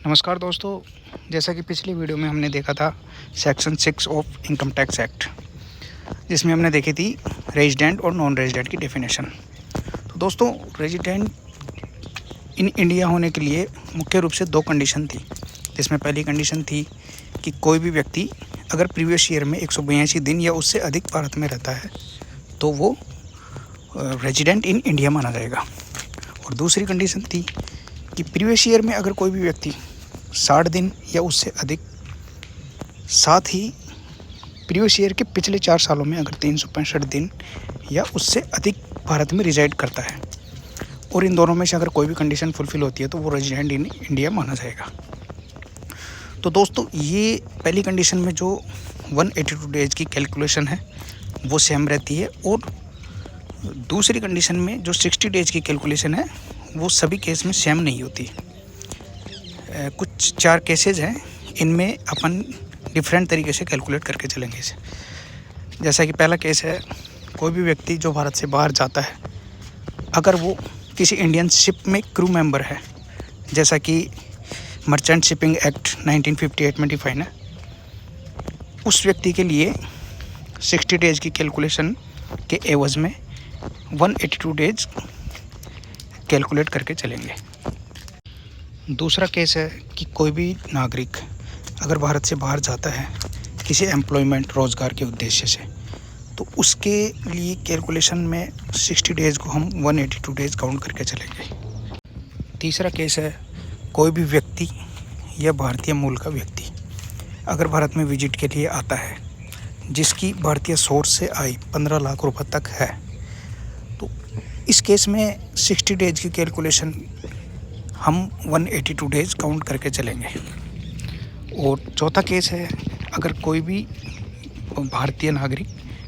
नमस्कार दोस्तों, जैसा कि पिछली वीडियो में हमने देखा था section 6 of income tax act, जिसमें हमने देखी थी रेजिडेंट और नॉन रेजिडेंट की डेफिनेशन। तो दोस्तों, रेजिडेंट इन इंडिया होने के लिए मुख्य रूप से 2 कंडीशन थी, जिसमें पहली कंडीशन थी कि कोई भी व्यक्ति अगर प्रीवियस ईयर में 182 दिन या उससे अधिक भारत में रहता है तो वो रेजिडेंट इन इंडिया माना जाएगा। और दूसरी कंडीशन थी कि प्रीवियस ईयर में अगर कोई भी व्यक्ति 60 दिन या उससे अधिक, साथ ही प्रीवियस ईयर के पिछले 4 सालों में अगर 365 दिन या उससे अधिक भारत में रिजाइड करता है और इन दोनों में से अगर कोई भी कंडीशन फुलफिल होती है तो वो रेजिडेंट इन इंडिया माना जाएगा। तो दोस्तों, ये पहली कंडीशन में जो 182 डेज की कैलकुलेशन है वो सेम रहती है, और दूसरी कंडीशन में जो 60 डेज की कैलकुलेशन है वो सभी केस में सेम नहीं होती। कुछ 4 केसेस हैं, इनमें अपन डिफरेंट तरीके से कैलकुलेट करके चलेंगे इसे। जैसा कि पहला केस है, कोई भी व्यक्ति जो भारत से बाहर जाता है, अगर वो किसी इंडियन शिप में क्रू मेंबर है, जैसा कि मर्चेंट शिपिंग एक्ट 1958 में डिफाइन है, उस व्यक्ति के लिए 60 डेज की कैलकुलेशन के एवज में 182 डेज कैलकुलेट करके चलेंगे। दूसरा केस है कि कोई भी नागरिक अगर भारत से बाहर जाता है किसी एम्प्लॉयमेंट रोज़गार के उद्देश्य से, तो उसके लिए कैलकुलेशन में 60 डेज़ को हम 182 डेज़ काउंट करके चलेंगे। तीसरा केस है, कोई भी व्यक्ति या भारतीय मूल का व्यक्ति अगर भारत में विजिट के लिए आता है जिसकी भारतीय सोर्स से आय 15 लाख रुपए तक है, तो इस केस में 60 डेज की कैलकुलेशन हम 182 डेज काउंट करके चलेंगे। और चौथा केस है, अगर कोई भी भारतीय नागरिक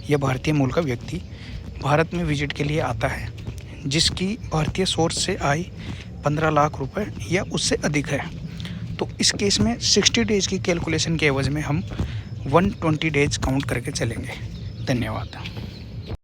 या भारतीय मूल का व्यक्ति भारत में विजिट के लिए आता है जिसकी भारतीय सोर्स से आय 15 लाख रुपए या उससे अधिक है, तो इस केस में 60 डेज की कैलकुलेशन के एवज में हम 120 डेज काउंट करके चलेंगे। धन्यवाद।